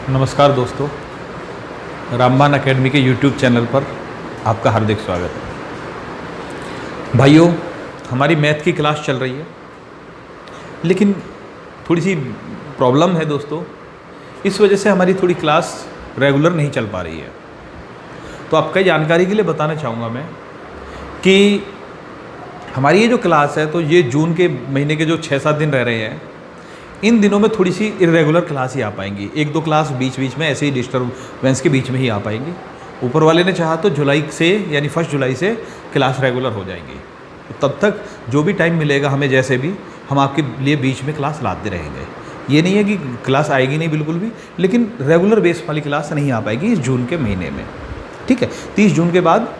नमस्कार दोस्तों, रामबाण एकेडमी के यूट्यूब चैनल पर आपका हार्दिक स्वागत है। भाइयों, हमारी मैथ की क्लास चल रही है, लेकिन थोड़ी सी प्रॉब्लम है दोस्तों। इस वजह से हमारी थोड़ी क्लास रेगुलर नहीं चल पा रही है। तो आपका जानकारी के लिए बताना चाहूँगा मैं कि हमारी ये जो क्लास है, तो ये जून के महीने के जो 6-7 दिन रह रहे हैं, इन दिनों में थोड़ी सी इरेगुलर क्लास ही आ पाएंगी। 1-2 क्लास बीच बीच में ऐसे ही डिस्टर्बेंस के बीच में ही आ पाएंगी। ऊपर वाले ने चाहा तो जुलाई से, यानी 1 जुलाई से क्लास रेगुलर हो जाएंगी। तो तब तक जो भी टाइम मिलेगा हमें, जैसे भी, हम आपके लिए बीच में क्लास लाते रहेंगे। ये नहीं है कि क्लास आएगी नहीं बिल्कुल भी, लेकिन रेगुलर बेस वाली क्लास नहीं आ पाएगी इस जून के महीने में। ठीक है, 30 जून के बाद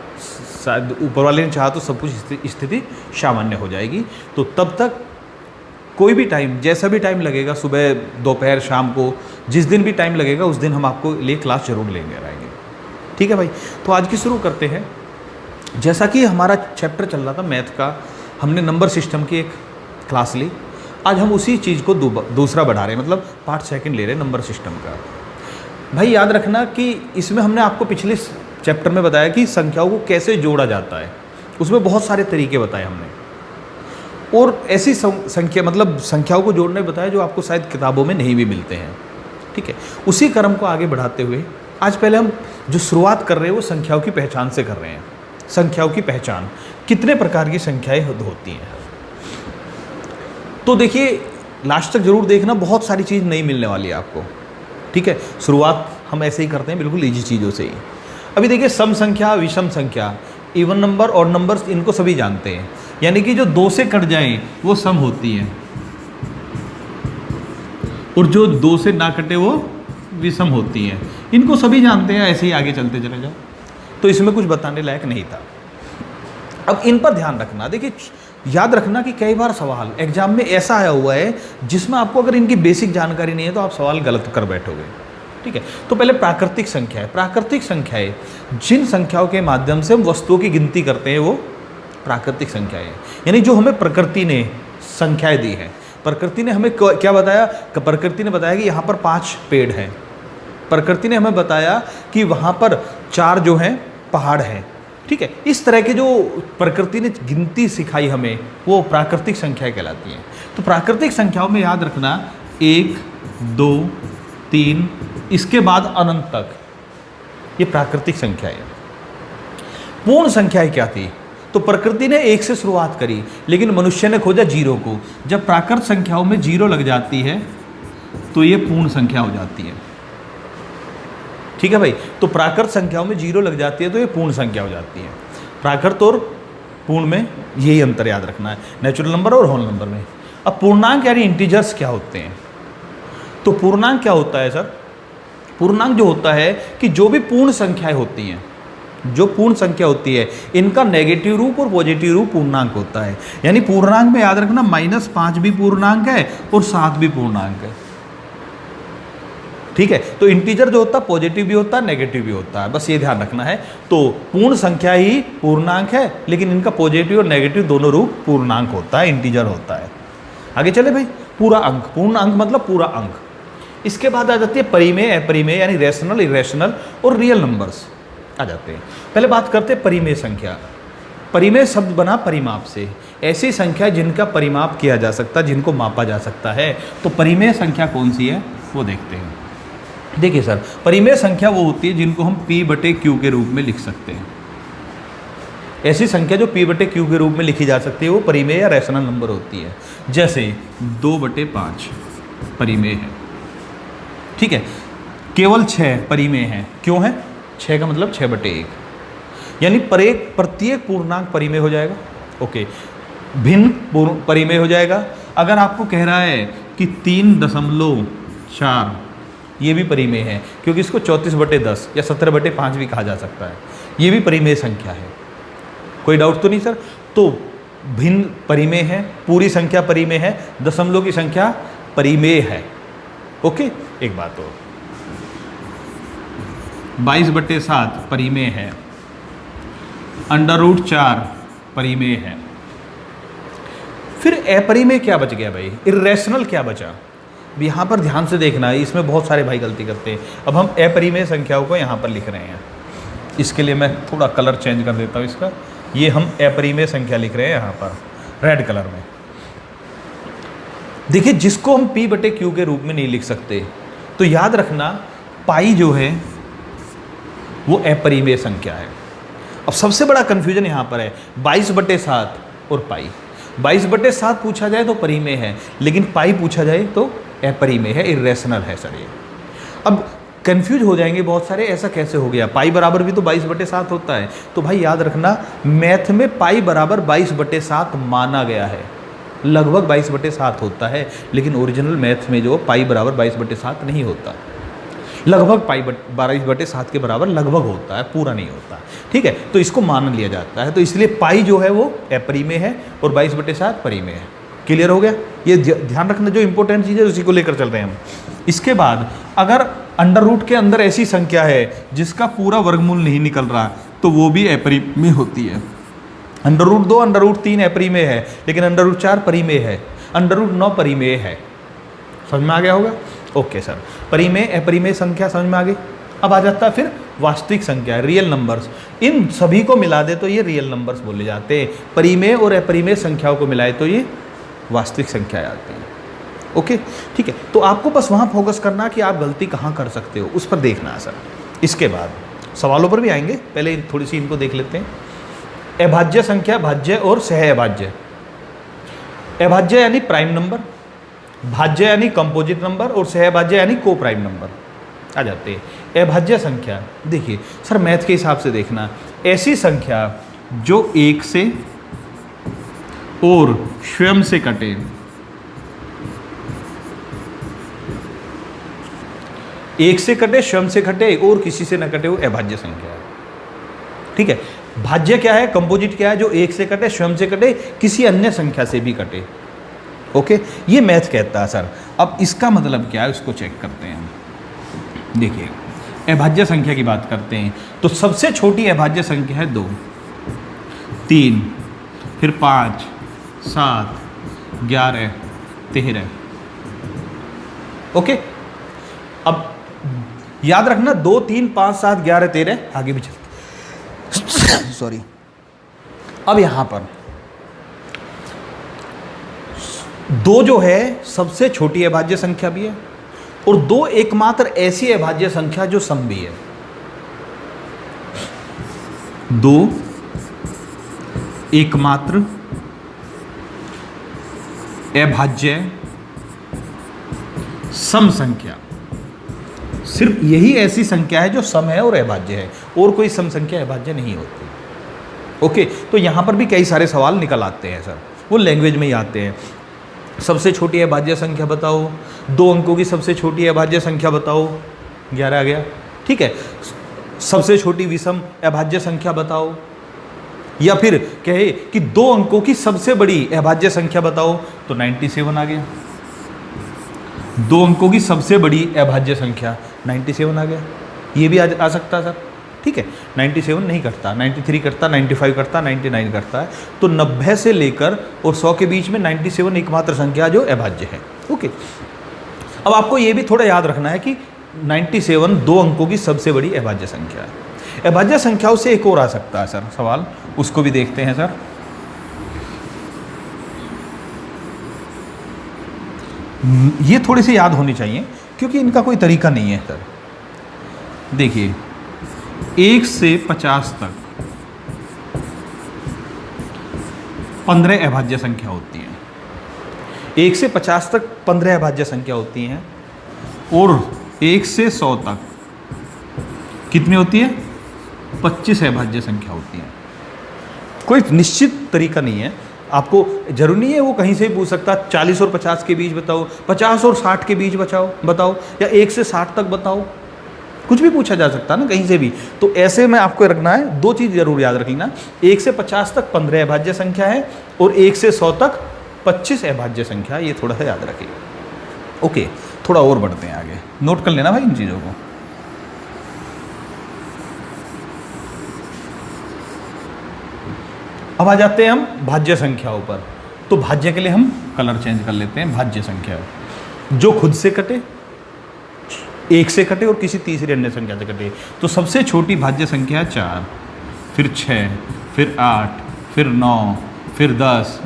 शायद ऊपर वाले ने चाहा तो सब कुछ स्थिति सामान्य हो जाएगी। तो तब तक कोई भी टाइम, जैसा भी टाइम लगेगा, सुबह, दोपहर, शाम को, जिस दिन भी टाइम लगेगा उस दिन हम आपको लिए क्लास जरूर लेंगे रहेंगे। ठीक है भाई, तो आज की शुरू करते हैं। जैसा कि हमारा चैप्टर चल रहा था मैथ का, हमने नंबर सिस्टम की एक क्लास ली। आज हम उसी चीज़ को दूसरा बढ़ा रहे हैं, मतलब पार्ट सेकंड ले रहे हैं नंबर सिस्टम का। भाई याद रखना कि इसमें हमने आपको पिछले चैप्टर में बताया कि संख्याओं को कैसे जोड़ा जाता है। उसमें बहुत सारे तरीके बताए हमने, और ऐसी संख्या, मतलब संख्याओं को जोड़ने बताया जो आपको शायद किताबों में नहीं भी मिलते हैं। ठीक है, उसी क्रम को आगे बढ़ाते हुए आज पहले हम जो शुरुआत कर रहे हैं वो संख्याओं की पहचान से कर रहे हैं। संख्याओं की पहचान, कितने प्रकार की संख्याएं होती हैं। तो देखिए, लास्ट तक जरूर देखना, बहुत सारी चीज़ नहीं मिलने वाली है आपको। ठीक है, शुरुआत हम ऐसे ही करते हैं, बिल्कुल ईजी चीज़ों से ही। अभी देखिए, सम संख्या, विषम संख्या, इवन नंबर और नंबर्स, इनको सभी जानते हैं। यानी कि जो 2 से कट जाए वो सम होती है, और जो 2 से ना कटे वो विषम होती है। इनको सभी जानते हैं, ऐसे ही आगे चलते चले जाओ। तो इसमें कुछ बताने लायक नहीं था। अब इन पर ध्यान रखना। देखिए, याद रखना कि कई बार सवाल एग्जाम में ऐसा आया हुआ है जिसमें आपको अगर इनकी बेसिक जानकारी नहीं है तो आप सवाल गलत कर बैठोगे। ठीक है, तो पहले प्राकृतिक संख्या है। प्राकृतिक संख्याएं, जिन संख्याओं के माध्यम से हम वस्तुओं की गिनती करते हैं, वो प्राकृतिक संख्याएं हैं। यानी जो हमें प्रकृति ने संख्याएं दी हैं। प्रकृति ने हमें क्या बताया? प्रकृति ने बताया कि यहाँ पर 5 पेड़ हैं। प्रकृति ने हमें बताया कि वहाँ पर 4 जो हैं पहाड़ हैं। ठीक है, इस तरह के जो प्रकृति ने गिनती सिखाई हमें, वो प्राकृतिक संख्याएं कहलाती हैं। तो प्राकृतिक संख्याओं में याद रखना 1, 2, 3, इसके बाद अनंत तक, ये प्राकृतिक संख्याएं हैं। पूर्ण संख्याएं क्या थी? तो प्रकृति ने 1 से शुरुआत करी, लेकिन मनुष्य ने खोजा 0 को। जब प्राकृत संख्याओं में 0 लग जाती है तो ये पूर्ण संख्या हो जाती है। ठीक है भाई, तो प्राकृत संख्याओं में 0 लग जाती है तो ये पूर्ण संख्या हो जाती है। प्राकृत और पूर्ण में यही अंतर याद रखना है, नेचुरल नंबर और होल नंबर में। अब पूर्णांक यानी इंटीजर्स क्या होते हैं? तो पूर्णांक क्या होता है सर? पूर्णांक जो होता है कि जो भी पूर्ण संख्याएं होती हैं, जो पूर्ण संख्या होती है, इनका नेगेटिव रूप और पॉजिटिव रूप पूर्णांक होता है। यानी पूर्णांक में याद रखना -5 भी पूर्णांक है और 7 भी पूर्णांक है। ठीक है, तो इंटीजर जो होता है पॉजिटिव भी होता है, नेगेटिव भी होता है, बस ये ध्यान रखना है। तो पूर्ण संख्या ही पूर्णांक है, लेकिन इनका पॉजिटिव और नेगेटिव दोनों रूप पूर्णांक होता है, इंटीजर होता है। आगे चले भाई, पूरा अंक। पूर्ण अंक मतलब पूरा अंक। इसके बाद आ जाती है परिमेय, अपरिमेय, यानी रैशनल, इरेशनल और रियल नंबर्स आ जाते हैं। पहले बात करते हैं परिमेय संख्या। परिमेय शब्द बना परिमाप से, ऐसी संख्या जिनका परिमाप किया जा सकता, जिनको मापा जा सकता है। तो परिमेय संख्या कौन सी है वो देखते हैं। देखिए सर, परिमेय संख्या वो होती है जिनको हम P/Q के रूप में लिख सकते हैं। ऐसी संख्या जो P/Q के रूप में लिखी जा सकती है वो परिमेय या रैशनल नंबर होती है। जैसे 2/5 परिमेय है। ठीक है, केवल 6 परिमेय है। क्यों है? 6 का मतलब 6/1, यानी प्रत्येक पूर्णांक परिमेय हो जाएगा। ओके, भिन्न परिमेय हो जाएगा। अगर आपको कह रहा है कि 3.4, ये भी परिमेय है, क्योंकि इसको 34/10 या 17/5 भी कहा जा सकता है। ये भी परिमेय संख्या है, कोई डाउट तो नहीं सर? तो भिन्न परिमेय है, पूरी संख्या परिमेय है, दशमलव की संख्या परिमेय है। ओके, एक बात और, 22/7 परिमेय है, √4 परिमेय है। फिर अपरिमेय क्या बच गया भाई? इर्रेशनल क्या बचा? यहाँ पर ध्यान से देखना है, इसमें बहुत सारे भाई गलती करते हैं। अब हम अपरिमेय संख्याओं को यहाँ पर लिख रहे हैं, इसके लिए मैं थोड़ा कलर चेंज कर देता हूँ इसका। ये हम अपरिमेय संख्या लिख रहे हैं यहाँ पर रेड कलर में। देखिए, जिसको हम p बटे q के रूप में नहीं लिख सकते, तो याद रखना पाई जो है वो अपरिमेय संख्या है। अब सबसे बड़ा कंफ्यूजन यहाँ पर है 22/7 और पाई। 22/7 पूछा जाए तो परिमेय है, लेकिन पाई पूछा जाए तो अपरिमेय है, इरेशनल है सर ये। अब कंफ्यूज हो जाएंगे बहुत सारे, ऐसा कैसे हो गया, पाई बराबर भी तो 22/7 होता है। तो भाई याद रखना, मैथ में पाई बराबर 22/7 माना गया है, लगभग 22/7 होता है, लेकिन ओरिजिनल मैथ में जो पाई बराबर 22/7 नहीं होता, लगभग पाई 22/7 के बराबर लगभग होता है, पूरा नहीं होता। ठीक है, तो इसको मान लिया जाता है। तो इसलिए पाई जो है वो अपरिमेय है और 22/7 परिमेय है। क्लियर हो गया? ये ध्यान रखना, जो इंपॉर्टेंट चीज़ है उसी को लेकर चल रहे हैं हम। इसके बाद अगर अंडर रूट के अंदर ऐसी संख्या है जिसका पूरा वर्गमूल नहीं निकल रहा, तो वो भी अपरिमेय होती है। अंडर रूट 2, अंडर रूट 3 अपरिमेय है, लेकिन अंडर रूट 4 परिमेय है, अंडर रूट 9 परिमेय है। समझ में आ गया होगा? ओके सर, परिमेय अपरिमेय संख्या समझ में आ गई। अब आ जाता है फिर वास्तविक संख्या, रियल नंबर्स। इन सभी को मिला दे तो ये रियल नंबर्स बोले जाते हैं। परिमेय और अपरिमेय संख्याओं को मिलाए तो ये वास्तविक संख्याएं आती हैं। ओके, ठीक है। तो आपको बस वहाँ फोकस करना कि आप गलती कहाँ कर सकते हो, उस पर देखना है सर। इसके बाद सवालों पर भी आएंगे, पहले थोड़ी सी इनको देख लेते हैं। अभाज्य संख्या, भाज्य और सह अभाज्य। अभाज्य यानी प्राइम नंबर, भाज्य यानी कंपोजिट नंबर और सहभाज्य यानी को प्राइम नंबर आ जाते हैं। अभाज्य संख्या, देखिए सर मैथ के हिसाब से देखना, ऐसी संख्या जो 1 से और स्वयं से कटे, 1 से कटे, स्वयं से कटे और किसी से न कटे, वो अभाज्य संख्या है। ठीक है। भाज्य क्या है, कंपोजिट क्या है, जो 1 से कटे, स्वयं से कटे, किसी अन्य संख्या से भी कटे। ओके, ये मैथ कहता है सर। अब इसका मतलब क्या है उसको चेक करते हैं हम। देखिए, अभाज्य संख्या की बात करते हैं तो सबसे छोटी अभाज्य संख्या है 2, 3, फिर 5, 7, 11, 13। ओके, अब याद रखना 2, 3, 5, 7, 11, 13 आगे भी चल सॉरी। अब यहां पर 2 जो है सबसे छोटी अभाज्य संख्या भी है और 2 एकमात्र ऐसी अभाज्य संख्या जो सम भी है। 2 एकमात्र अभाज्य सम संख्या, सिर्फ यही ऐसी संख्या है जो सम है और अभाज्य है, और कोई सम संख्या अभाज्य नहीं होती। ओके, तो यहां पर भी कई सारे सवाल निकल आते हैं सर, वो लैंग्वेज में ही आते हैं। सबसे छोटी अभाज्य संख्या बताओ, 2 अंकों की सबसे छोटी अभाज्य संख्या बताओ, 11 आ गया। ठीक है, सबसे छोटी विषम अभाज्य संख्या बताओ, या फिर कहे कि 2 अंकों की सबसे बड़ी अभाज्य संख्या बताओ, तो 97 आ गया। 2 अंकों की सबसे बड़ी अभाज्य संख्या 97 आ गया। ये भी आ सकता है सर। ठीक है, 97 नहीं करता, 93 करता, 95 करता, 99 करता है। तो 90 से लेकर और 100 के बीच में 97 एकमात्र संख्या जो अभाज्य है। ओके, अब आपको ये भी थोड़ा याद रखना है कि 97 2 अंकों की सबसे बड़ी अभाज्य संख्या है। अभाज्य संख्याओं से एक और आ सकता है सर सवाल, उसको भी देखते हैं सर। ये थोड़ी सी याद होनी चाहिए क्योंकि इनका कोई तरीका नहीं है सर। देखिए, 1 से 50 तक 15 अभाज्य संख्या होती हैं। 1 से 50 तक 15 अभाज्य संख्या होती हैं और 1 से 100 तक कितनी होती है? 25 अभाज्य संख्या होती हैं। कोई निश्चित तरीका नहीं है, आपको जरूरी नहीं है वो कहीं से भी पूछ सकता, 40 और 50 के बीच बताओ, 50 और 60 के बीच बताओ, या 1 से 60 तक बताओ, कुछ भी पूछा जा सकता है ना कहीं से भी। तो ऐसे में आपको रखना है, 2 चीज़ जरूर याद रखना। 1 से 50 तक 15 अभाज्य संख्या है और 1 से 100 तक 25 अभाज्य संख्या, ये थोड़ा सा याद रखिए। ओके, थोड़ा और बढ़ते हैं आगे, नोट कर लेना भाई इन चीज़ों को। अब आ जाते हैं हम भाज्य संख्याओं पर। तो भाज्य के लिए हम कलर चेंज कर लेते हैं, भाज्य संख्या। जो खुद से कटे, एक से कटे और किसी तीसरी अन्य संख्या से कटे। तो सबसे छोटी भाज्य संख्या है 4, फिर 6, फिर 8, फिर 9, फिर 10,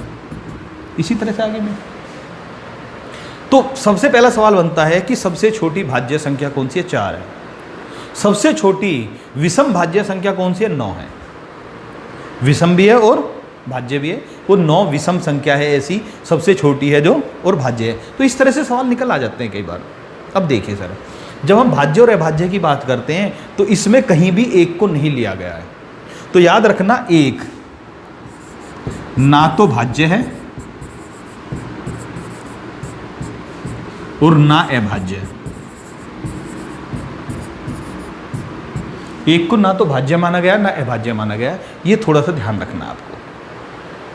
इसी तरह से आगे में। तो सबसे पहला सवाल बनता है कि सबसे छोटी भाज्य संख्या कौन सी है? 4 है। सबसे छोटी विषम भाज्य संख्या कौन सी है? 9 है। विषम भी है और भाज्य भी है, वो 9 विषम संख्या है ऐसी, सबसे छोटी है जो, और भाज्य है। तो इस तरह से सवाल निकल आ जाते हैं कई बार। अब देखिए सर, जब हम भाज्य और अभाज्य की बात करते हैं तो इसमें कहीं भी एक को नहीं लिया गया है। तो याद रखना, एक ना तो भाज्य है और ना अभाज्य है। एक को ना तो भाज्य माना गया ना अभाज्य माना गया, ये थोड़ा सा ध्यान रखना आपको।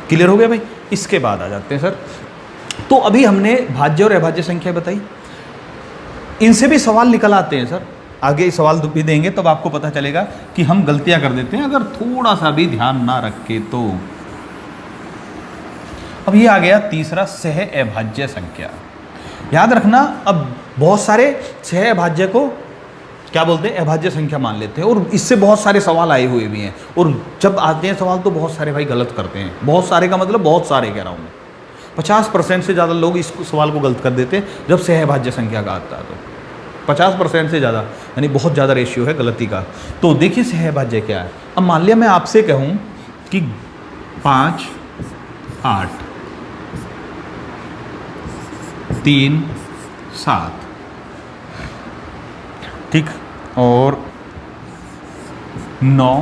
क्लियर हो गया भाई? इसके बाद आ जाते हैं सर, तो अभी हमने भाज्य और अभाज्य संख्या बताई, इनसे भी सवाल निकल आते हैं सर। आगे सवाल भी देंगे तब आपको पता चलेगा कि हम गलतियां कर देते हैं अगर थोड़ा सा भी ध्यान ना रखे तो। अब ये आ गया तीसरा, सह अभाज्य संख्या। याद रखना, अब बहुत सारे सह अभाज्य को क्या बोलते हैं? अभाज्य संख्या मान लेते हैं, और इससे बहुत सारे सवाल आए हुए भी हैं। और जब आते हैं सवाल तो बहुत सारे भाई गलत करते हैं। बहुत सारे का मतलब बहुत सारे कह रहा हूँ मैं, 50% से ज़्यादा लोग इस सवाल को गलत कर देते हैं जब सह अभाज्य संख्या का आता है। तो 50% से ज़्यादा, यानी बहुत ज़्यादा रेशियो है गलती का। तो देखिए सह अभाज्य क्या है। अब मान लिया मैं आपसे कहूँ कि 5, 8, 3, 7, ठीक, और 9,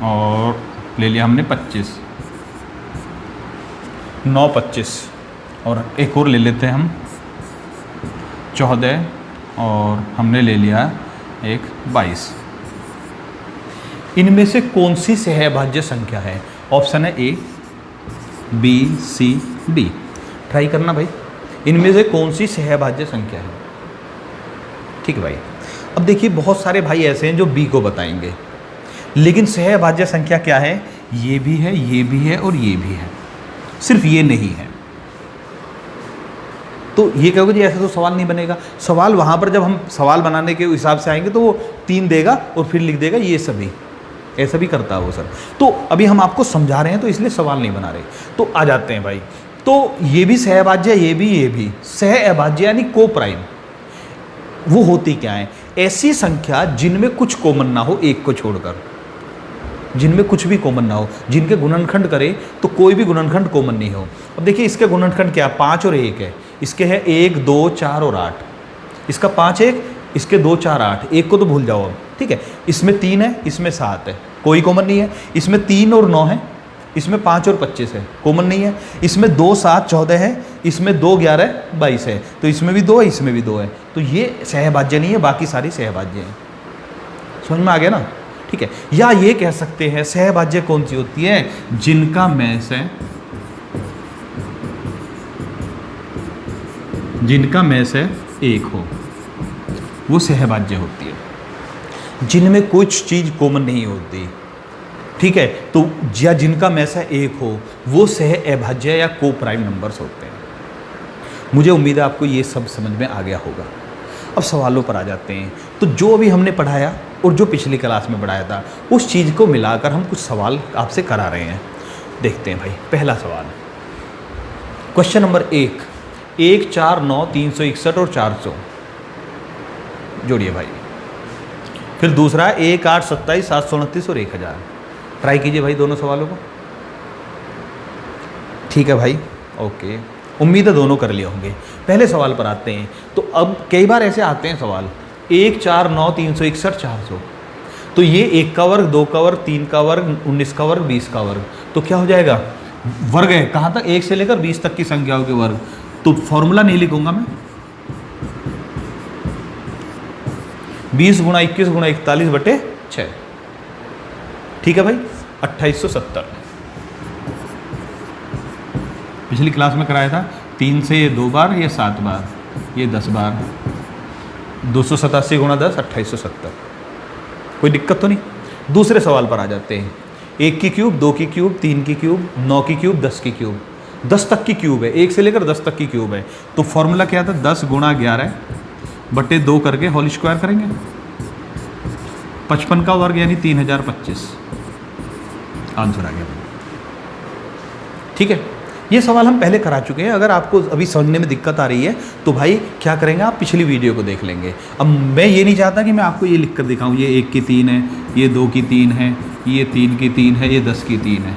और ले लिया हमने 25, 9, 25, और एक और ले लेते हैं हम 14, और हमने ले लिया एक 22। इनमें से कौन सी सह अभाज्य संख्या है? ऑप्शन है ए, बी, सी, डी। ट्राई करना भाई, इनमें से कौन सी सह अभाज्य संख्या है? ठीक है भाई। अब देखिए बहुत सारे भाई ऐसे हैं जो बी को बताएंगे, लेकिन सह अभाज्य संख्या क्या है? ये भी है, ये भी है और ये भी है, सिर्फ ये नहीं है। तो ये कहोगे जी ऐसा तो सवाल नहीं बनेगा। सवाल वहाँ पर जब हम सवाल बनाने के हिसाब से आएंगे तो वो 3 देगा और फिर लिख देगा ये सभी, ऐसा भी करता है वो सर। तो अभी हम आपको समझा रहे हैं तो इसलिए सवाल नहीं बना रहे। तो आ जाते हैं भाई, तो ये भी सह अभाज्य, ये भी सह अभाज्य यानी को प्राइम। वो होती क्या है? ऐसी संख्या जिनमें कुछ कॉमन ना हो, एक को छोड़कर, जिनमें कुछ भी कॉमन ना हो, जिनके गुणनखंड करे तो कोई भी गुणनखंड कॉमन नहीं हो। अब देखिए इसके गुणनखंड क्या? 5 और 1 है। इसके है 1, 2, 4 और 8। इसका 5, 1, इसके 2, 4, 8। एक को तो भूल जाओ अब, ठीक है। इसमें 3 है, इसमें 7 है, कोई कॉमन नहीं है। इसमें 3 और 9 है, इसमें 5 और 25 है, कॉमन नहीं है। इसमें 2, 7, 14 है, इसमें 2, 11, 22 है। तो इसमें भी 2 है, इसमें भी 2 है। तो ये सहभाज्य नहीं है, बाकी सारी सहभाज्य हैं। समझ में आ गया ना? ठीक है। या ये कह सकते हैं सहभाज्य कौन सी होती है? जिनका में से एक हो, वो सहभाज्य होती है। जिनमें कुछ चीज कॉमन नहीं होती, ठीक है, तो या जिनका में से एक हो वो सह अभाज्य या को प्राइम नंबर्स होते हैं। मुझे उम्मीद है आपको ये सब समझ में आ गया होगा। अब सवालों पर आ जाते हैं। तो जो अभी हमने पढ़ाया और जो पिछली क्लास में पढ़ाया था उस चीज़ को मिलाकर हम कुछ सवाल आपसे करा रहे हैं। देखते हैं भाई। पहला सवाल, क्वेश्चन नंबर 1, 1, 4, 9, 361 और 400 जोड़िए भाई। फिर दूसरा 1, 8, 27, 729 और 1000। ट्राई कीजिए भाई दोनों सवालों को। ठीक है भाई, ओके, उम्मीद है दोनों कर लिए होंगे। पहले सवाल पर आते हैं। तो अब कई बार ऐसे आते हैं सवाल 1, 4, 9, 361, 400। तो ये 1 का वर्ग, 2 का वर्ग, 3 का वर्ग, 19 का वर्ग, 20 का वर्ग। तो क्या हो जाएगा? वर्ग है कहाँ तक? 1 से लेकर 20 तक की संख्याओं के वर्ग। तो फॉर्मूला नहीं लिखूंगा मैं, 20 गुणा 21 गुणा 41/6। ठीक है भाई, 2870। पिछली क्लास में कराया था 3 से ये 2 बार, ये 7 बार, ये 10 बार, 287 गुणा 10, 2870। कोई दिक्कत तो नहीं। दूसरे सवाल पर आ जाते हैं। 1 की क्यूब, 2 की क्यूब, 3 की क्यूब, 9 की क्यूब, 10 की क्यूब। 10 तक की क्यूब है, 1 से लेकर 10 तक की क्यूब है। तो फॉर्मूला क्या था, 10 गुणा 11 बटे 2 करके होल स्क्वायर करेंगे, 55 का वर्ग यानी 3025 आंसर आ गया। ठीक है, ये सवाल हम पहले करा चुके हैं। अगर आपको अभी समझने में दिक्कत आ रही है तो भाई क्या करेंगे, आप पिछली वीडियो को देख लेंगे। अब मैं ये नहीं चाहता कि मैं आपको ये लिख कर दिखाऊं, ये 1 की 3 है, ये 2 की 3 है, ये 3 की 3 है, ये 10 की 3 है,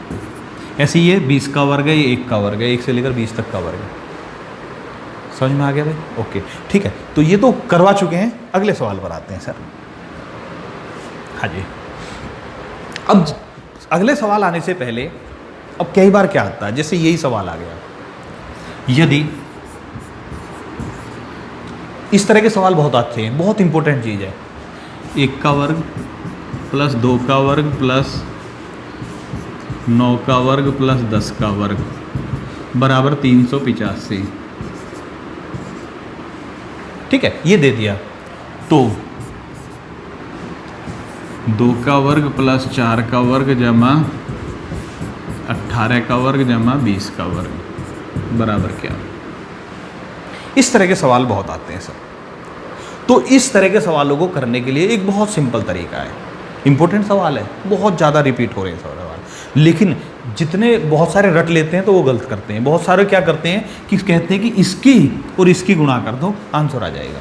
ऐसे ये 20 का वर्ग है, ये 1 का वर्ग है, 1 से लेकर 20 तक का वर्ग है। समझ में आ गया भाई? ओके ठीक है, तो ये तो करवा चुके हैं। अगले सवाल पर आते हैं सर। हाँ जी, अब अगले सवाल आने से पहले अब कई बार क्या आता है, जैसे यही सवाल आ गया, यदि इस तरह के सवाल बहुत आते हैं, बहुत इंपॉर्टेंट चीज़ है, 1 का वर्ग प्लस 2 का वर्ग प्लस 9 का वर्ग प्लस 10 का वर्ग बराबर 385। ठीक है, ये दे दिया। तो 2 का वर्ग प्लस 4 का वर्ग जमा 18 का वर्ग जमा 20 का वर्ग बराबर क्या। इस तरह के सवाल बहुत आते हैं सर। तो इस तरह के सवालों को करने के लिए एक बहुत सिंपल तरीका है। इंपॉर्टेंट सवाल है, बहुत ज़्यादा रिपीट हो रहे हैं सवाल, लेकिन जितने बहुत सारे रट लेते हैं तो वो गलत करते हैं। बहुत सारे क्या करते हैं कि कहते हैं कि इसकी और इसकी गुणा कर दो, आंसर आ जाएगा।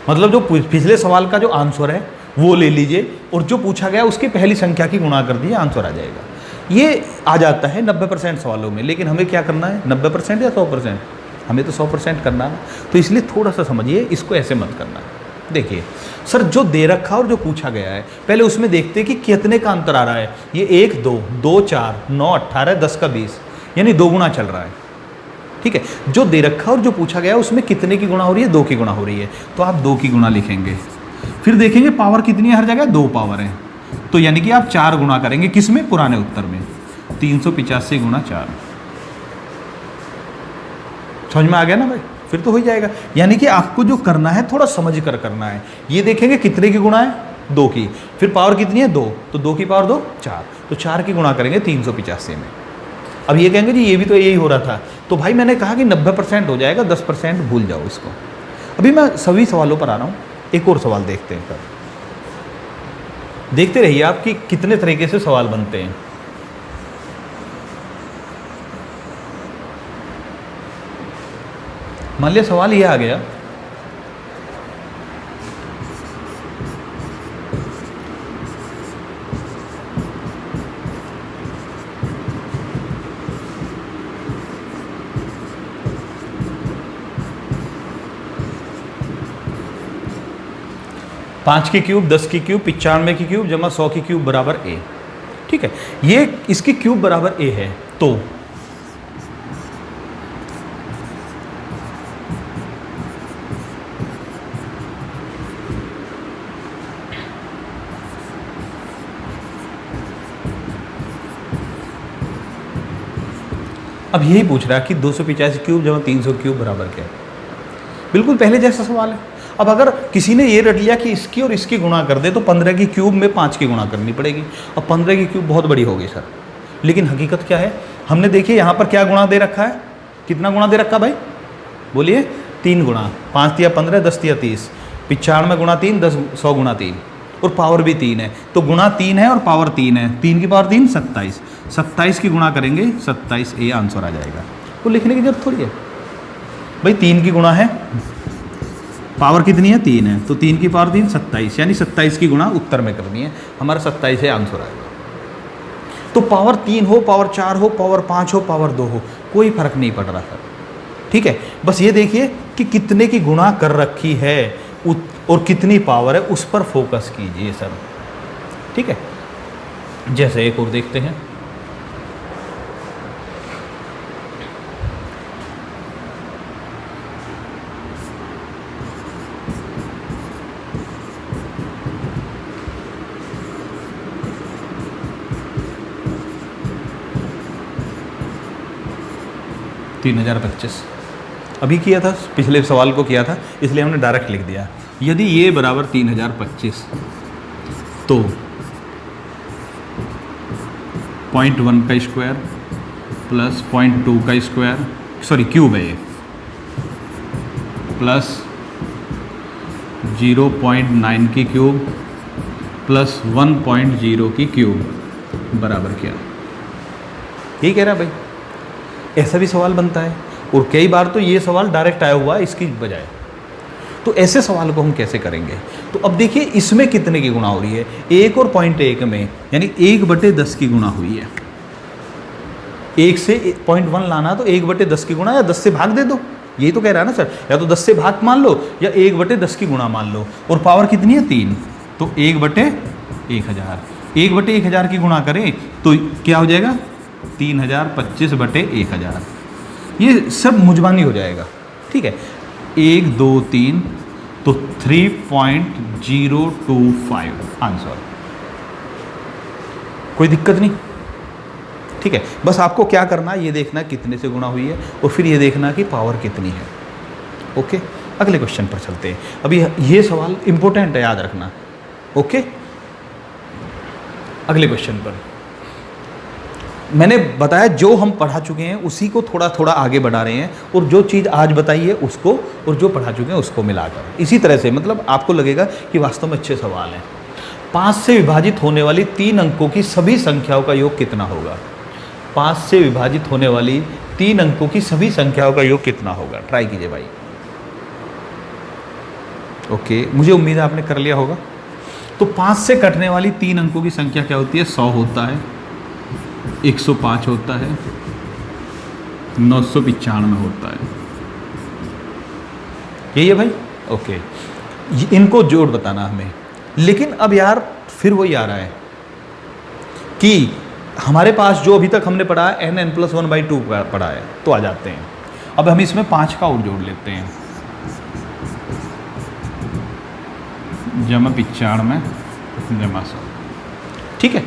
मतलब जो पिछले सवाल का जो आंसर है वो ले लीजिए और जो पूछा गया उसकी पहली संख्या की गुणा कर दिए, आंसर आ जाएगा। ये आ जाता है 90% सवालों में। लेकिन हमें क्या करना है, 90% या 100%? हमें तो 100% करना है। तो इसलिए थोड़ा सा समझिए, इसको ऐसे मत करना। देखिए सर, जो दे रखा और जो पूछा गया है, पहले उसमें देखते हैं कि कितने का अंतर आ रहा है। ये 1 2 2 4 9 18 10 का 20, यानी 2 गुना चल रहा है। ठीक है, जो दे रखा और जो पूछा गया उसमें कितने की गुणा हो रही है, 2 की गुणा हो रही है। तो आप 2 की गुणा लिखेंगे, फिर देखेंगे पावर कितनी है, हर जगह 2 पावर है। तो यानी कि आप 4 गुणा करेंगे, किसमें, पुराने उत्तर में, 385 गुणा 4। समझ में आ गया ना भाई? फिर तो हो ही जाएगा। यानी कि आपको जो करना है थोड़ा समझ कर करना है। ये देखेंगे कितने की गुणा है, 2 की, फिर पावर कितनी है, 2, तो 2 की पावर 2 4, तो 4 की गुणा करेंगे 385 में। अब ये कहेंगे जी ये भी तो यही हो रहा था। तो भाई मैंने कहा कि 90% हो जाएगा, 10% भूल जाओ इसको। अभी मैं सभी सवालों पर आ रहा हूँ, एक और सवाल देखते हैं। देखते रहिए आप कि कितने तरीके से सवाल बनते हैं। मान लिया सवाल ये आ गया, पाँच की क्यूब, 10 की क्यूब, 95 की क्यूब जमा 100 की क्यूब बराबर ए। ठीक है, ये इसकी क्यूब बराबर ए है। तो अब यही पूछ रहा है कि 285 क्यूब जमा 300 क्यूब बराबर क्या है। बिल्कुल पहले जैसा सवाल है। अब अगर किसी ने ये रट लिया कि इसकी और इसकी गुणा कर दे तो 15 की क्यूब में 5 की गुणा करनी पड़ेगी। अब 15 की क्यूब बहुत बड़ी होगी सर, लेकिन हकीकत क्या है, हमने देखिए यहाँ पर क्या गुणा दे रखा है, कितना गुणा दे रखा भाई, बोलिए, 3 गुणा, 5 तिया 15, 10 तिया 30, 95 गुणा 3, 10 100 गुणा 3, और पावर भी 3 है। तो गुणा 3 है और पावर 3 है, 3 की पावर 3 27, 27 की गुणा करेंगे 27, ये आंसर आ जाएगा। तो लिखने की जरूरत थोड़ी है भाई, 3 की गुणा है, पावर कितनी है, 3 है, तो 3 की पावर 3 27, यानी 27 की गुणा उत्तर में करनी है, हमारा 27 है आंसर आएगा। तो पावर 3 हो, पावर 4 हो, पावर 5 हो, पावर 2 हो, कोई फर्क नहीं पड़ रहा सर। ठीक है, बस ये देखिए कि कितने की गुणा कर रखी है और कितनी पावर है, उस पर फोकस कीजिए सर। ठीक है, जैसे एक और देखते हैं। $3025 अभी किया था, पिछले सवाल को किया था, इसलिए हमने डायरेक्ट लिख दिया। यदि ये बराबर 3025 तो 0.1 का स्क्वायर प्लस 0.2 का स्क्वायर, सॉरी क्यूब है ये, प्लस 0.9 की क्यूब प्लस 1.0 की क्यूब बराबर क्या? यही कह रहा है भाई। ऐसा भी सवाल बनता है और कई बार तो ये सवाल डायरेक्ट आया हुआ है इसकी बजाय। तो ऐसे सवाल को हम कैसे करेंगे? तो अब देखिए इसमें कितने की गुणा हो रही है, 1 और 0.1 में, यानी 1/10 की गुणा हुई है। 1 से 0.1 लाना तो 1/10 की गुणा, या 10 से भाग दे दो, यही तो कह रहा है ना सर, या तो 10 से भाग मान लो या 1/10 की गुणा मान लो। और पावर कितनी है? 3, तो 1/1000। 1/1000 की गुणा करें तो क्या हो जाएगा? 3025/1000। ये सब मुजबानी हो जाएगा, ठीक है। 1 2 3 तो 3.025 आंसर, कोई दिक्कत नहीं, ठीक है। बस आपको क्या करना है, ये देखना कितने से गुणा हुई है और फिर ये देखना कि पावर कितनी है। ओके, अगले क्वेश्चन पर चलते हैं। अभी ये सवाल इंपॉर्टेंट है, याद रखना। ओके, अगले क्वेश्चन पर मैंने बताया जो हम पढ़ा चुके हैं उसी को थोड़ा थोड़ा आगे बढ़ा रहे हैं, और जो चीज़ आज बताई है उसको और जो पढ़ा चुके हैं उसको मिलाकर, इसी तरह से मतलब आपको लगेगा कि वास्तव में अच्छे सवाल हैं। 5 से विभाजित होने वाली 3 अंकों की सभी संख्याओं का योग कितना होगा? 5 से विभाजित होने वाली 3 अंकों की सभी संख्याओं का योग कितना होगा? ट्राई कीजिए भाई। ओके, मुझे उम्मीद है आपने कर लिया होगा। तो 5 से कटने वाली 3 अंकों की संख्या क्या होती है? 100 होता है, 105 होता है, 995 होता है। यही है भाई। ओके, इनको जोड़ बताना हमें। लेकिन अब यार फिर वही आ रहा है कि हमारे पास जो अभी तक हमने पढ़ा है n+1/2 पढ़ा है, तो आ जाते हैं। अब हम इसमें 5 का और जोड़ लेते हैं, जमा 95 जमा 100, ठीक है।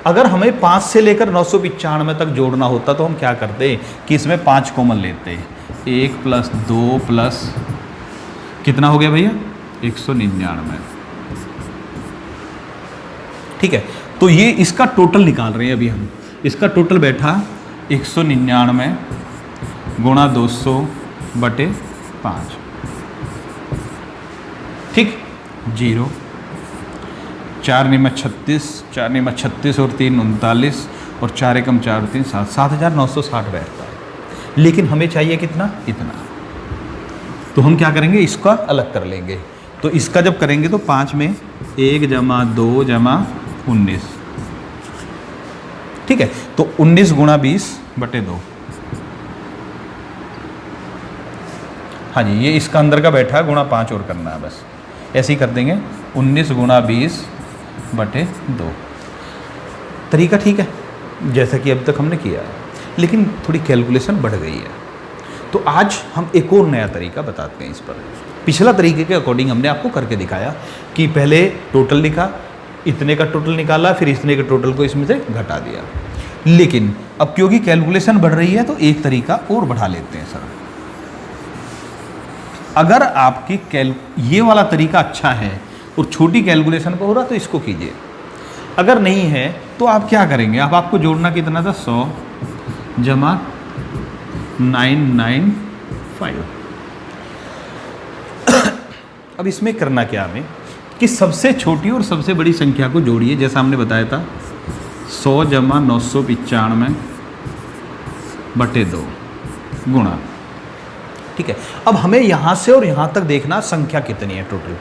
अगर हमें 5 से लेकर 995 तक जोड़ना होता तो हम क्या करते कि इसमें 5 कॉमन लेते, 1 + 2 प्लस कितना हो गया भैया? 199, ठीक है। तो ये इसका टोटल निकाल रहे हैं अभी हम। इसका टोटल बैठा 199 गुणा 200/5, ठीक, 0, 4 × 36, 4 × 36 और 3 39, और 4 × 4 3 7, 7960 बैठता है। लेकिन हमें चाहिए कितना? इतना। तो हम क्या करेंगे, इसका अलग कर लेंगे। तो इसका जब करेंगे तो 5 में 1 + 2 = 19, ठीक है। तो 19 × 20/2, हाँ जी, ये इसका अंदर का बैठा है, गुणा 5 और करना है, बस ऐसे ही कर देंगे। 19 × 20/2 तरीका ठीक है, जैसा कि अब तक हमने किया है, लेकिन थोड़ी कैलकुलेशन बढ़ गई है। तो आज हम एक और नया तरीका बताते हैं इस पर। पिछला तरीके के अकॉर्डिंग हमने आपको करके दिखाया कि पहले टोटल लिखा, इतने का टोटल निकाला, फिर इतने के टोटल को इसमें से घटा दिया। लेकिन अब क्योंकि कैलकुलेशन बढ़ रही है तो एक तरीका और बढ़ा लेते हैं सर। अगर आपकी ये वाला तरीका अच्छा है और छोटी कैलकुलेशन पर हो रहा तो इसको कीजिए। अगर नहीं है तो आप क्या करेंगे, अब आपको जोड़ना कितना था? 100 जमा 995। अब इसमें करना क्या हमें कि सबसे छोटी और सबसे बड़ी संख्या को जोड़िए, जैसा हमने बताया था 100 जमा 995/2 गुणा, ठीक है। अब हमें यहाँ से और यहाँ तक देखना संख्या कितनी है टोटल,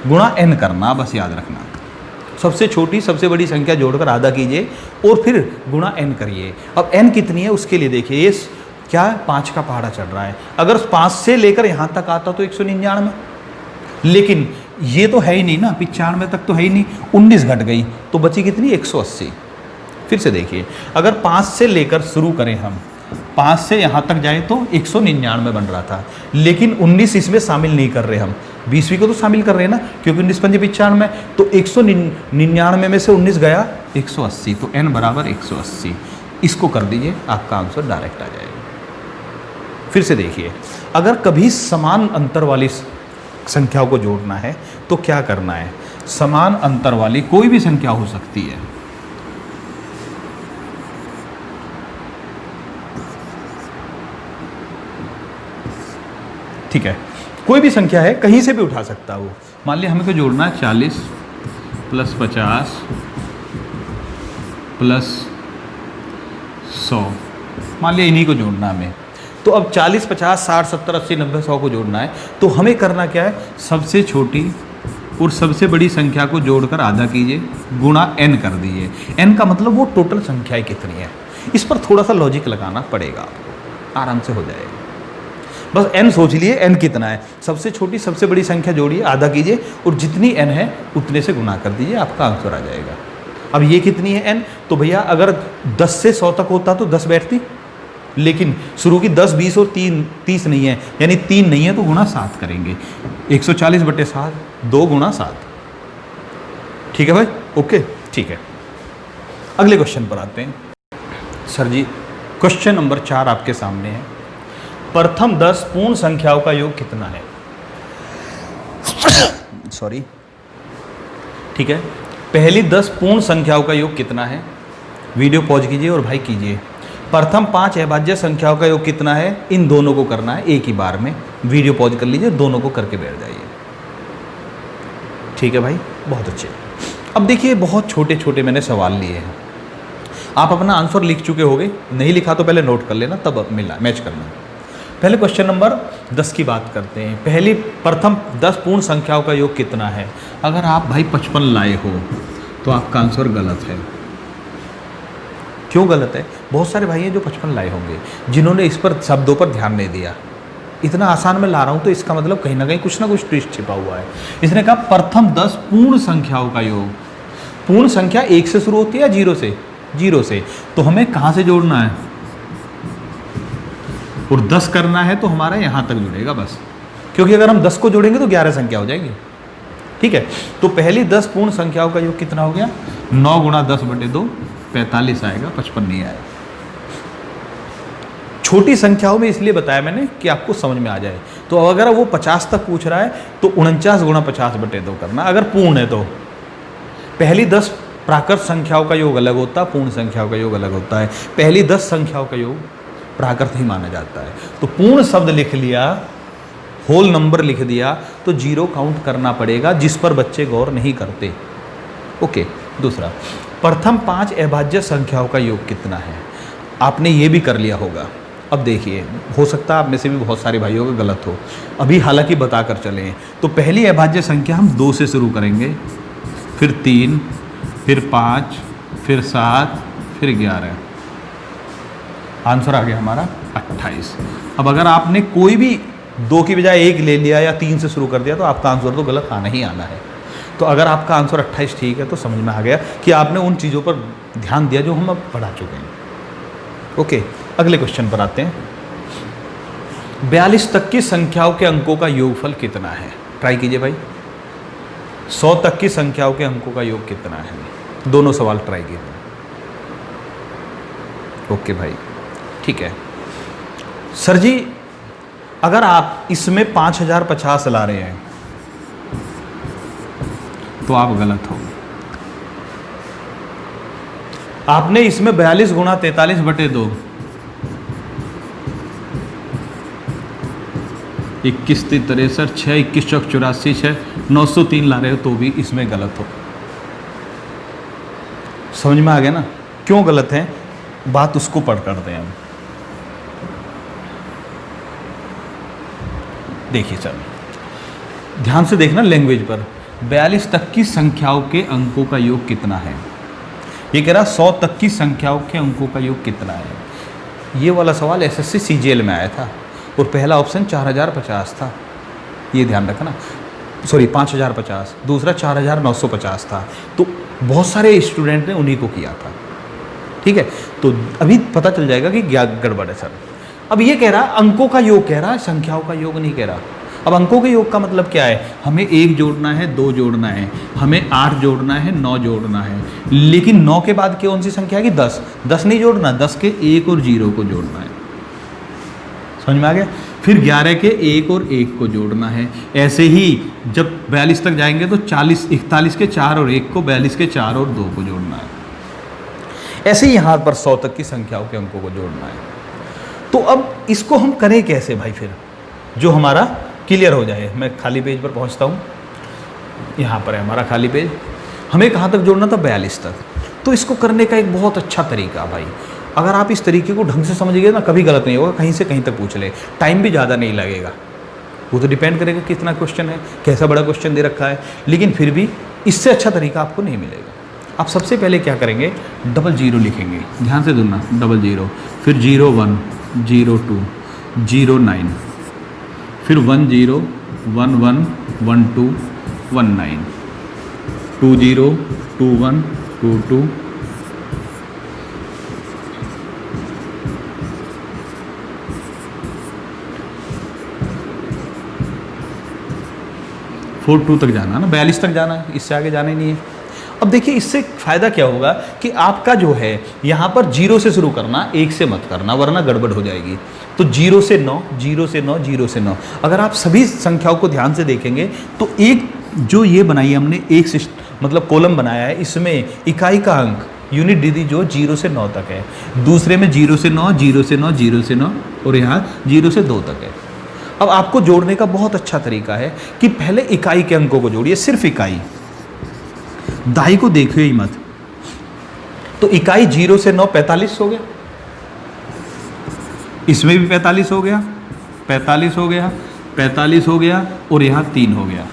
गुणा n करना, बस याद रखना। सबसे छोटी सबसे बड़ी संख्या जोड़कर आधा कीजिए और फिर गुणा n करिए। अब n कितनी है उसके लिए देखिए, ये क्या 5 का पहाड़ा चढ़ रहा है। अगर 5 से लेकर यहाँ तक आता तो 199, लेकिन ये तो है ही नहीं ना, 95 तक तो है ही नहीं, 19 घट गई तो बची कितनी? 180। फिर से देखिए, अगर 5 से लेकर शुरू करें हम, 5 से यहाँ तक जाए तो 199 बन रहा था, लेकिन 19 इसमें शामिल नहीं कर रहे हम, 20वीं को तो शामिल कर रहे हैं ना, क्योंकि 19 × 5 = 95, तो 199 में से 19 गया 180, तो n बराबर 180। इसको कर दीजिए, आपका आंसर डायरेक्ट आ जाएगा। फिर से देखिए, अगर कभी समान अंतर वाली संख्याओं को जोड़ना है तो क्या करना है? समान अंतर वाली कोई भी संख्या हो सकती है, ठीक है, कोई भी संख्या है, कहीं से भी उठा सकता है वो। मान लिया हमें को जोड़ना है 40 + 50 + 100, मान लिया इन्हीं को जोड़ना है हमें। तो अब 40, 50, 60, 70, 80, 90, 100 को जोड़ना है। तो हमें करना क्या है, सबसे छोटी और सबसे बड़ी संख्या को जोड़कर आधा कीजिए, गुणा n कर दीजिए। n का मतलब वो टोटल संख्याएं कितनी है। इस पर थोड़ा सा लॉजिक लगाना पड़ेगा आपको, आराम से हो जाएगा। बस n सोच लिए, n कितना है, सबसे छोटी सबसे बड़ी संख्या जोड़िए, आधा कीजिए और जितनी n है उतने से गुणा कर दीजिए, आपका आंसर आ जाएगा। अब ये कितनी है n, तो भैया अगर 10 से 100 तक होता तो 10 बैठती, लेकिन शुरू की 10, 20 और 30 नहीं है, यानी 3 नहीं है, तो गुणा 7 करेंगे। 140/7, 2 गुणा 7। ठीक है भाई, ओके, ठीक है। अगले क्वेश्चन पर आते हैं। सर जी, क्वेश्चन नंबर 4 आपके सामने है। प्रथम 10 पूर्ण संख्याओं का योग कितना है? सॉरी, ठीक है, पहली 10 पूर्ण संख्याओं का योग कितना है? वीडियो पॉज कीजिए और भाई कीजिए। प्रथम 5 अभाज्य संख्याओं का योग कितना है? इन दोनों को करना है एक ही बार में। वीडियो पॉज कर लीजिए, दोनों को करके बैठ जाइए। ठीक है भाई, बहुत अच्छे। अब देखिए, बहुत छोटे छोटे मैंने सवाल लिए हैं। आप अपना आंसर लिख चुके होंगे, नहीं लिखा तो पहले नोट कर लेना, तब मिला मैच करना। पहले क्वेश्चन नंबर 10 की बात करते हैं। पहली प्रथम 10 पूर्ण संख्याओं का योग कितना है? अगर आप भाई 55 लाए हो तो आपका आंसर गलत है। क्यों गलत है? बहुत सारे भाई हैं जो 55 लाए होंगे, जिन्होंने इस पर शब्दों पर ध्यान नहीं दिया। इतना आसान मैं ला रहा हूँ तो इसका मतलब कहीं ना कहीं कुछ ना कुछ ट्विस्ट छिपा हुआ है। इसने कहा प्रथम 10 पूर्ण संख्याओं का योग। पूर्ण संख्या 1 से शुरू होती है या 0 से? 0 से। तो हमें कहाँ से जोड़ना है? और 10 करना है तो हमारा यहाँ तक जुड़ेगा बस, क्योंकि अगर हम 10 को जोड़ेंगे तो 11 संख्या हो जाएगी। ठीक है, तो पहली 10 पूर्ण संख्याओं का योग कितना हो गया? 9 गुणा 10/2, 45 आएगा, 55 नहीं आएगा। छोटी संख्याओं में इसलिए बताया मैंने कि आपको समझ में आ जाए। तो अगर वो 50 तक पूछ रहा है तो 49 गुणा 50/2 करना, अगर पूर्ण है तो। पहली 10 प्राकृत संख्याओं का योग अलग होता है, पूर्ण संख्याओं का योग अलग होता है। पहली 10 संख्याओं का योग प्राकृत ही माना जाता है। तो पूर्ण शब्द लिख लिया, होल नंबर लिख दिया, तो 0 काउंट करना पड़ेगा, जिस पर बच्चे गौर नहीं करते। ओके, दूसरा, प्रथम 5 अभाज्य संख्याओं का योग कितना है? आपने ये भी कर लिया होगा। अब देखिए, हो सकता है आप में से भी बहुत सारे भाइयों का गलत हो, अभी हालांकि बता कर चले। तो पहली अभाज्य संख्या हम 2 से शुरू करेंगे, फिर 3, फिर 5, फिर 7, फिर 11। आंसर आ गया हमारा 28। अब अगर आपने कोई भी 2 की बजाय 1 ले लिया या 3 से शुरू कर दिया तो आपका आंसर तो गलत आना ही आना है। तो अगर आपका आंसर 28 ठीक है तो समझ में आ गया कि आपने उन चीज़ों पर ध्यान दिया जो हम अब पढ़ा चुके हैं। ओके, अगले क्वेश्चन पर आते हैं। 42 तक की संख्याओं के अंकों का योगफल कितना है? ट्राई कीजिए भाई। 100 तक की संख्याओं के अंकों का योग कितना है? दोनों सवाल ट्राई कीजिए। ओके भाई, ठीक है। सर जी, अगर आप इसमें 5050 ला रहे हैं तो आप गलत हो। आपने इसमें 42 गुणा 43/2, 21 3 63, 6 21 चौक 84, 6 903 ला रहे हो तो भी इसमें गलत हो। समझ में आ गया ना क्यों गलत है? बात उसको पढ़ करते हैं हम। देखिए सर, ध्यान से देखना लैंग्वेज पर। 42 तक की संख्याओं के अंकों का योग कितना है? ये कह रहा 100 तक की संख्याओं के अंकों का योग कितना है। ये वाला सवाल एसएससी सीजीएल में आया था और पहला ऑप्शन 4050 था, ये ध्यान रखना। सॉरी 5050, दूसरा 4950 था। तो बहुत सारे स्टूडेंट ने उन्हीं को किया था। ठीक है, तो अभी पता चल जाएगा कि क्या गड़बड़ है सर। अब ये कह रहा अंकों का योग कह रहा है, संख्याओं का योग नहीं कह रहा। अब अंकों के योग का मतलब क्या है? हमें 1 जोड़ना है, 2 जोड़ना है, हमें 8 जोड़ना है, 9 जोड़ना है। लेकिन 9 के बाद कौन सी संख्या है? 10। 10 नहीं जोड़ना, 10 के 1 और 0 को जोड़ना है। समझ में आ गया? फिर 11 के 1 और 1 को जोड़ना है। ऐसे ही जब 42 तक जाएंगे तो 41 के 4 और 1 को, 42 के 4 और 2 को जोड़ना है। ऐसे ही यहाँ पर 100 तक की संख्याओं के अंकों को जोड़ना है। तो अब इसको हम करें कैसे भाई? फिर जो हमारा क्लियर हो जाए। मैं खाली पेज पर पहुंचता हूं, यहाँ पर है हमारा खाली पेज। हमें कहाँ तक जोड़ना था? 42 तक। तो इसको करने का एक बहुत अच्छा तरीका भाई, अगर आप इस तरीके को ढंग से समझ गए ना, कभी गलत नहीं होगा, कहीं से कहीं तक पूछ ले, टाइम भी ज़्यादा नहीं लगेगा। वो तो डिपेंड करेगा कितना क्वेश्चन है, कैसा बड़ा क्वेश्चन दे रखा है, लेकिन फिर भी इससे अच्छा तरीका आपको नहीं मिलेगा। आप सबसे पहले क्या करेंगे? डबल जीरो लिखेंगे, ध्यान से सुनना, डबल जीरो, फिर 01, 02, 09, फिर 10, 11, 12, 19, 20, 21, 22, 42 तक जाना है ना, 42 तक जाना है, इससे आगे जाना ही नहीं है। अब देखिए इससे फ़ायदा क्या होगा कि आपका जो है यहाँ पर 0 से शुरू करना, 1 से मत करना वरना गड़बड़ हो जाएगी। तो 0 से 9, 0 से 9, 0 से 9, अगर आप सभी संख्याओं को ध्यान से देखेंगे तो एक जो ये बनाई हमने एक मतलब कॉलम बनाया है, इसमें इकाई का अंक यूनिट दीदी जो 0 से 9 तक है, दूसरे में 0 से 9, 0 से 9, 0 से 9 और यहाँ 0 से 2 तक है। अब आपको जोड़ने का बहुत अच्छा तरीका है कि पहले इकाई के अंकों को जोड़िए, सिर्फ इकाई, दाई को देखिए ही मत। तो इकाई 0 से 9 45 हो गया, इसमें भी 45 हो गया, 45 हो गया, 45 हो गया और यहाँ 3 हो गया।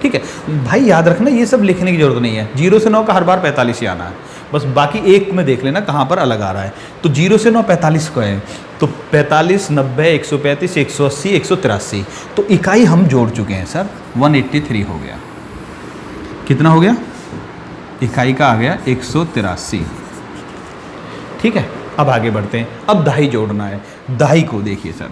ठीक है भाई, याद रखना ये सब लिखने की जरूरत नहीं है, 0 से 9 का हर बार 45 ही आना है, बस बाकी एक में देख लेना कहाँ पर अलग आ रहा है। तो 0 से 9 45 को है, तो 45, 90, 135, 180, 183, तो इकाई हम जोड़ चुके हैं सर, 183 हो गया। कितना हो गया? इकाई का आ गया 183। ठीक है, अब आगे बढ़ते हैं। अब दहाई जोड़ना है। दहाई को देखिए सर,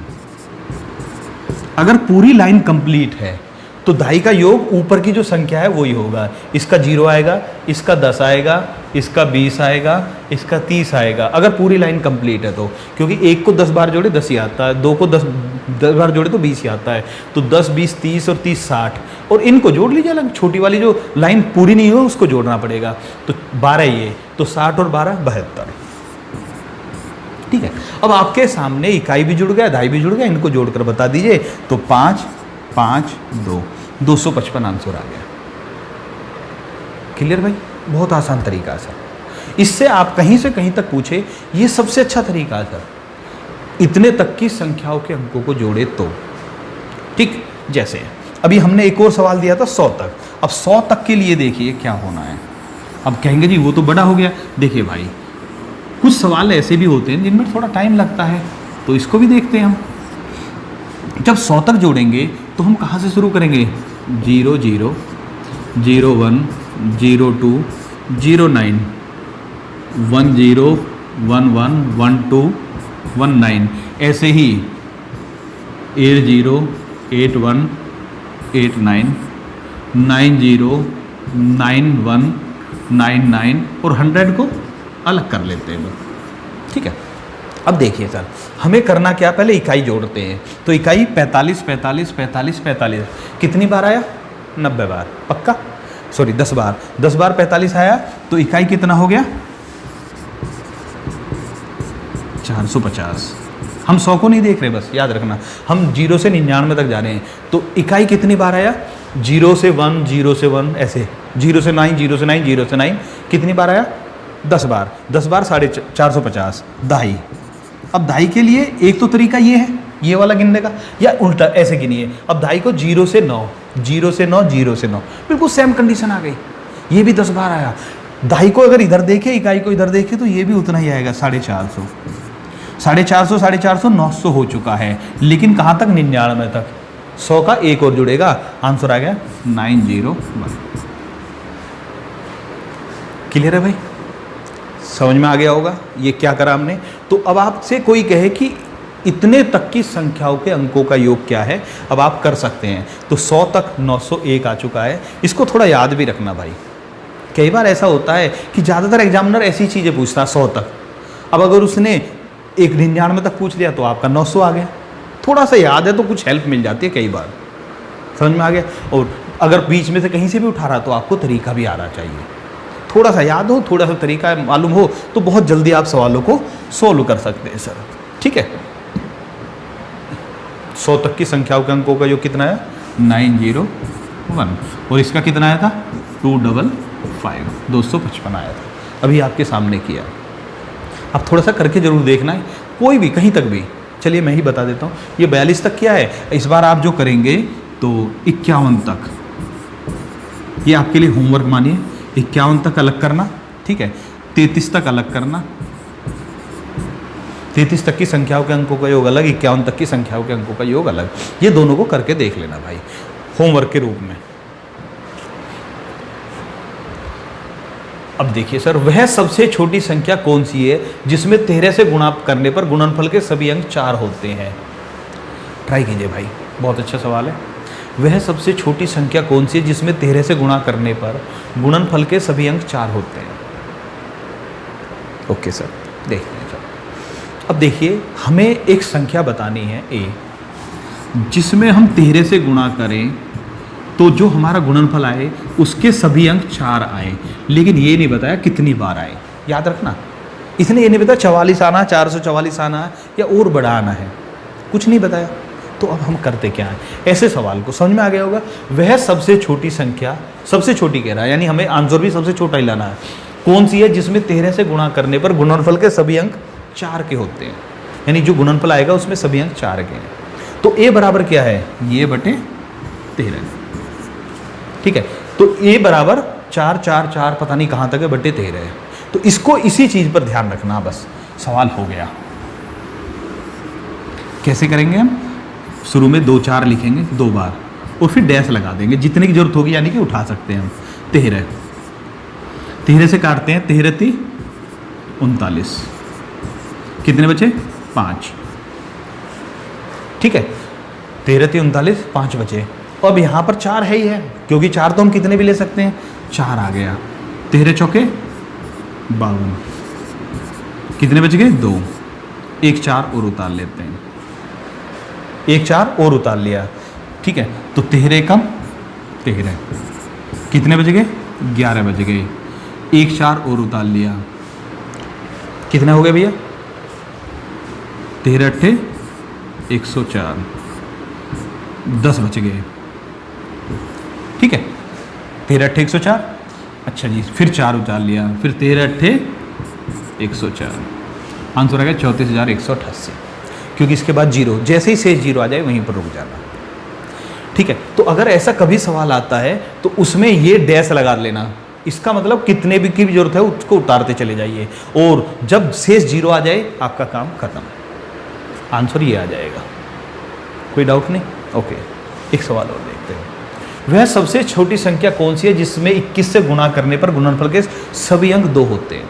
अगर पूरी लाइन कंप्लीट है तो दहाई का योग ऊपर की जो संख्या है वही होगा। इसका 0 आएगा, इसका 10 आएगा, इसका 20 आएगा, इसका 30 आएगा, अगर पूरी लाइन कंप्लीट है तो, क्योंकि 1 को 10 बार जोड़े 10 ही आता है, 2 को 10 बार जोड़े तो 20 ही आता है, तो 10, 20, 30 और 30 60, और इनको जोड़ लीजिए अलग, छोटी वाली जो लाइन पूरी नहीं हो उसको जोड़ना पड़ेगा। तो 12 ये, तो 60 और 12 72। ठीक है, अब आपके सामने इकाई भी जुड़ गया, दहाई भी जुड़ गया, इनको जोड़कर बता दीजिए। तो 5, 5, 2, 255 आंसर आ गया। क्लियर भाई? बहुत आसान तरीका है सर, इससे आप कहीं से कहीं तक पूछे, ये सबसे अच्छा तरीका है सर, इतने तक की संख्याओं के अंकों को जोड़े तो। ठीक, जैसे अभी हमने एक और सवाल दिया था 100 तक। अब 100 तक के लिए देखिए क्या होना है। अब कहेंगे जी वो तो बड़ा हो गया। देखिए भाई, कुछ सवाल ऐसे भी होते हैं जिनमें थोड़ा टाइम लगता है, तो इसको भी देखते हैं हम। जब 100 तक जोड़ेंगे तो हम कहाँ से शुरू करेंगे? 0, 0, 01, 02, 09, 10, 11, 12, 19, ऐसे ही 80, 81, 89, 90, 91, 99 और 100 को अलग कर लेते हैं लोग। ठीक है, अब देखिए सर, हमें करना क्या, पहले इकाई जोड़ते हैं। तो इकाई 45, 45, 45, 45 कितनी बार आया? 90 बार, पक्का? सॉरी 10 बार, 10 बार 45 आया, तो इकाई कितना हो गया? 450। हम 100 को नहीं देख रहे, बस याद रखना, हम 0 से 99 तक जा रहे हैं। तो इकाई कितनी बार आया? 0 से 1, 0 से 1, ऐसे 0 से 9, 0 से 9, 0 से 9, कितनी बार आया? 10 बार, 10 बार 450, दहाई। अब दहाई के लिए एक तो तरीका ये है, ये वाला गिनने का, या उल्टा ऐसे गिनिए। अब दहाई को 0 से 9, 0 से 9, 0 से 9, बिल्कुल सेम कंडीशन आ गई, ये भी 10 बार आया। दहाई को अगर इधर देखे, इकाई को इधर देखे, तो ये भी उतना ही आएगा, 450, 450, 450, 900 हो चुका है। लेकिन कहाँ तक? 99 तक। 100 का एक और जुड़ेगा, आंसर आ गया 901। क्लियर है भाई? समझ में आ गया होगा ये क्या करा हमने। तो अब आपसे कोई कहे कि इतने तक की संख्याओं के अंकों का योग क्या है, अब आप कर सकते हैं। तो 100 तक 901 आ चुका है। इसको थोड़ा याद भी रखना भाई, कई बार ऐसा होता है कि ज़्यादातर एग्जामिनर ऐसी चीज़ें पूछता है 100 तक। अब अगर उसने एक 99 तक पूछ लिया तो आपका 900 आ गया। थोड़ा सा याद है तो कुछ हेल्प मिल जाती है कई बार, समझ में आ गया। और अगर बीच में से कहीं से भी उठा रहा तो आपको तरीका भी आना चाहिए। थोड़ा सा याद हो, थोड़ा सा तरीका मालूम हो, तो बहुत जल्दी आप सवालों को सोल्व कर सकते हैं सर। ठीक है, 100 तक की संख्याओं के अंकों का योग कितना है 901, और इसका कितना आया था 255, 255 आया था। अभी आपके सामने किया, अब थोड़ा सा करके जरूर देखना है, कोई भी कहीं तक भी। चलिए मैं ही बता देता हूँ, ये 42 तक क्या है, इस बार आप जो करेंगे तो 51 तक, ये आपके लिए होमवर्क मानिए, 51 तक अलग करना, ठीक है, 33 तक अलग करना, 33 तक की संख्याओं के अंकों का योग अलग, 51 तक की संख्याओं के अंकों का योग अलग। ये दोनों को करके देख लेना भाई होमवर्क के रूप में। अब देखिए सर, वह सबसे छोटी संख्या कौन सी है जिसमें 13 से गुणा करने पर गुणनफल के सभी अंक 4 होते हैं। ट्राई कीजिए भाई, बहुत अच्छा सवाल है। वह सबसे छोटी संख्या कौन सी है जिसमें 13 से गुणा करने पर गुणनफल के सभी अंक 4 होते हैं। ओके सर, देखते हैं सर। अब देखिए, हमें एक संख्या बतानी है ए, जिसमें हम 13 से गुणा करें तो जो हमारा गुणनफल आए उसके सभी अंक 4 आए, लेकिन ये नहीं बताया कितनी बार आए। याद रखना, इसने ये नहीं बताया 44 आना, 444 आना है या और बड़ा आना है, कुछ नहीं बताया। तो अब हम करते क्या हैं, ऐसे सवाल को समझ में आ गया होगा। वह सबसे छोटी संख्या, सबसे छोटी कह रहा है, यानी हमें आंसर भी सबसे छोटा ही लाना है। कौन सी है जिसमें 13 से गुणा करने पर गुणनफल के सभी अंक 4 के होते हैं, यानी जो गुणनफल आएगा उसमें सभी अंक 4 के हैं। तो ए बराबर क्या है, ये बटे 13, ठीक है। तो ए बराबर 4 4 4 पता नहीं कहाँ तक है, बटे 13 है। तो इसको इसी चीज़ पर ध्यान रखना, बस सवाल हो गया। कैसे करेंगे हम, शुरू में 2 4 लिखेंगे 2 बार और फिर डैश लगा देंगे, जितने की जरूरत होगी, यानी कि उठा सकते हैं हम। 13 से काटते हैं, 13 × 39, कितने बचे 5, ठीक है। 13 × 39, 5 बचे। अब यहाँ पर 4 है ही है, क्योंकि 4 तो हम कितने भी ले सकते हैं, 4 आ गया। 13 चौके 52, कितने बच गए 2, 1 4 और उतार लेते हैं, 1 4 और उतार लिया, ठीक है। तो 13 कम 13, कितने बज गए 11 बज गए, 1 4 और उतार लिया, कितने हो गए भैया 13 8 104, 10 बच गए, ठीक है। 13 8 104, अच्छा जी, फिर 4 उतार लिया, फिर 13 8 104, आंसर आ गया 34,188, क्योंकि इसके बाद 0, जैसे ही शेष 0 आ जाए वहीं पर रुक जाना, ठीक है। तो अगर ऐसा कभी सवाल आता है तो उसमें ये डैश लगा लेना, इसका मतलब कितने भी की भी जरूरत है उसको उतारते चले जाइए, और जब शेष 0 आ जाए आपका काम खत्म, आंसर ये आ जाएगा। कोई डाउट नहीं, ओके। एक सवाल और देखते हैं। वह सबसे छोटी संख्या कौन सी है जिसमें 21 से गुणा करने पर गुणनफल के सभी अंक 2 होते हैं,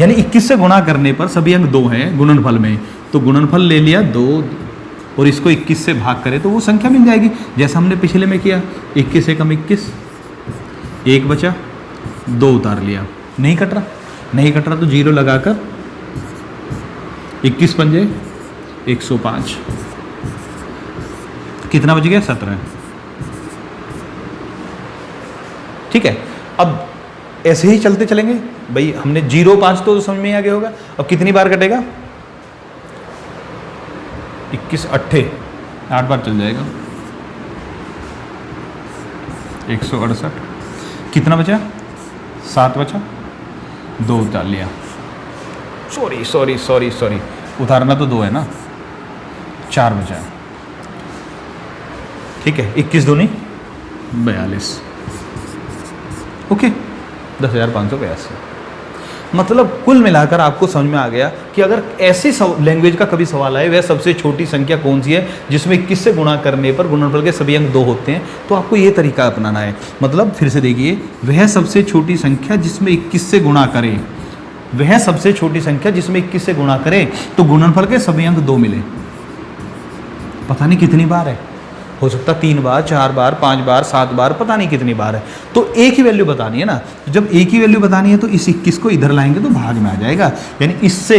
यानी 21 से गुणा करने पर सभी अंक 2 हैं गुणनफल में, तो गुणनफल ले लिया 2 और इसको 21 से भाग करें तो वो संख्या मिल जाएगी, जैसा हमने पिछले में किया। 21 एकम 21, 1 बचा, 2 उतार लिया, नहीं कट रहा, नहीं कट रहा तो 0 लगाकर 21 पंजे 105, कितना बच गया 17, ठीक है। अब ऐसे ही चलते चलेंगे भाई, हमने 0 5 तो समझ में आ गया होगा। अब कितनी बार कटेगा, 21 8 8 बार चल जाएगा, 168, कितना बचा 7 बचा, 2 उतार लिया, सॉरी उतारना तो 2 है ना, 4 बचा, ठीक है। 21 दूनी 42, ओके, 10,582। मतलब कुल मिलाकर आपको समझ में आ गया कि अगर ऐसी लैंग्वेज का कभी सवाल आए, वह सबसे छोटी संख्या कौन सी है जिसमें 21 से गुणा करने पर गुणनफल के सभी अंक 2 होते हैं, तो आपको ये तरीका अपनाना है। मतलब फिर से देखिए, वह सबसे छोटी संख्या जिसमें 21 से गुणा करें, वह सबसे छोटी संख्या जिसमें 21 से गुणा करें तो गुणनफल के सभी अंक 2 मिले। पता नहीं कितनी बार है, हो सकता 3 बार 4 बार 5 बार 7 बार, पता नहीं कितनी बार है। तो एक ही वैल्यू बतानी है ना, जब एक ही वैल्यू बतानी है तो इस 21 को इधर लाएंगे तो भाग में आ जाएगा, यानी इससे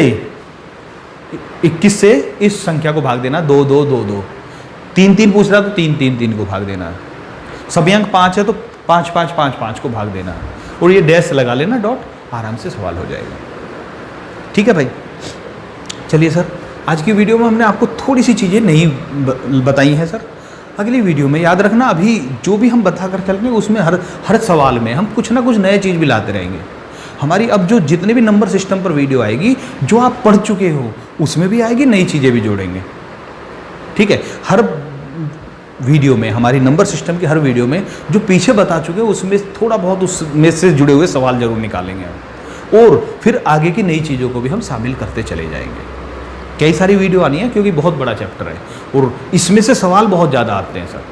21 से इस संख्या को भाग देना, 2 2 2 2, 3 3 पूछ रहा तो 3 3 3 को भाग देना, सभी अंक 5 है तो 5 5 5 5 को भाग देना, और ये डैश लगा लेना, डॉट, आराम से सवाल हो जाएगा। ठीक है भाई, चलिए सर आज की वीडियो में हमने आपको थोड़ी सी चीज़ें नहीं बताई हैं सर। अगली वीडियो में याद रखना, अभी जो भी हम बता कर चल रहे हैं उसमें हर सवाल में हम कुछ ना कुछ नए चीज़ भी लाते रहेंगे। हमारी अब जो जितने भी नंबर सिस्टम पर वीडियो आएगी, जो आप पढ़ चुके हो उसमें भी आएगी, नई चीज़ें भी जोड़ेंगे। ठीक है, हर वीडियो में, हमारी नंबर सिस्टम की हर वीडियो में जो पीछे बता चुके हैं उसमें थोड़ा बहुत उसमें से जुड़े हुए सवाल जरूर निकालेंगे हम, और फिर आगे की नई चीज़ों को भी हम शामिल करते चले जाएंगे। कई सारी वीडियो आनी है क्योंकि बहुत बड़ा चैप्टर है और इसमें से सवाल बहुत ज़्यादा आते हैं सर,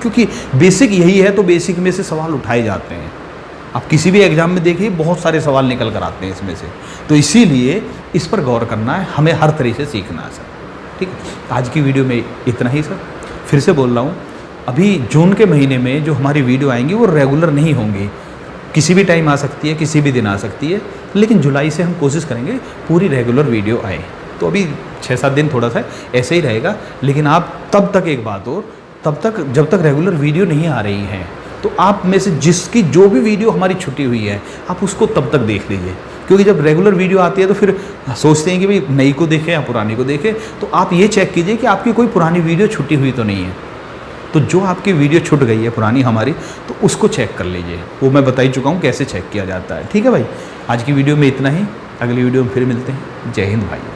क्योंकि बेसिक यही है तो बेसिक में से सवाल उठाए जाते हैं। आप किसी भी एग्जाम में देखिए बहुत सारे सवाल निकल कर आते हैं इसमें से, तो इसीलिए इस पर गौर करना है, हमें हर तरह से सीखना है सर। ठीक है, आज की वीडियो में इतना ही सर। फिर से बोल रहा हूँ, अभी जून के महीने में जो हमारी वीडियो आएंगी वो रेगुलर नहीं होंगी, किसी भी टाइम आ सकती है, किसी भी दिन आ सकती है, लेकिन जुलाई से हम कोशिश करेंगे पूरी रेगुलर वीडियो आए। तो अभी 6-7 दिन थोड़ा सा ऐसे ही रहेगा, लेकिन आप तब तक एक बात और, तब तक जब तक रेगुलर वीडियो नहीं आ रही है तो आप में से जिसकी जो भी वीडियो हमारी छुट्टी हुई है आप उसको तब तक देख लीजिए, क्योंकि जब रेगुलर वीडियो आती है तो फिर सोचते हैं कि भाई नई को देखें या पुरानी को देखें, तो आप ये चेक कीजिए कि आपकी कोई पुरानी वीडियो छुट्टी हुई तो नहीं है। तो जो आपकी वीडियो छूट गई है पुरानी हमारी, तो उसको चेक कर लीजिए, वो मैं बता ही चुका हूँ कैसे चेक किया जाता है। ठीक है भाई, आज की वीडियो में इतना ही, अगली वीडियो में फिर मिलते हैं। जय हिंद भाई।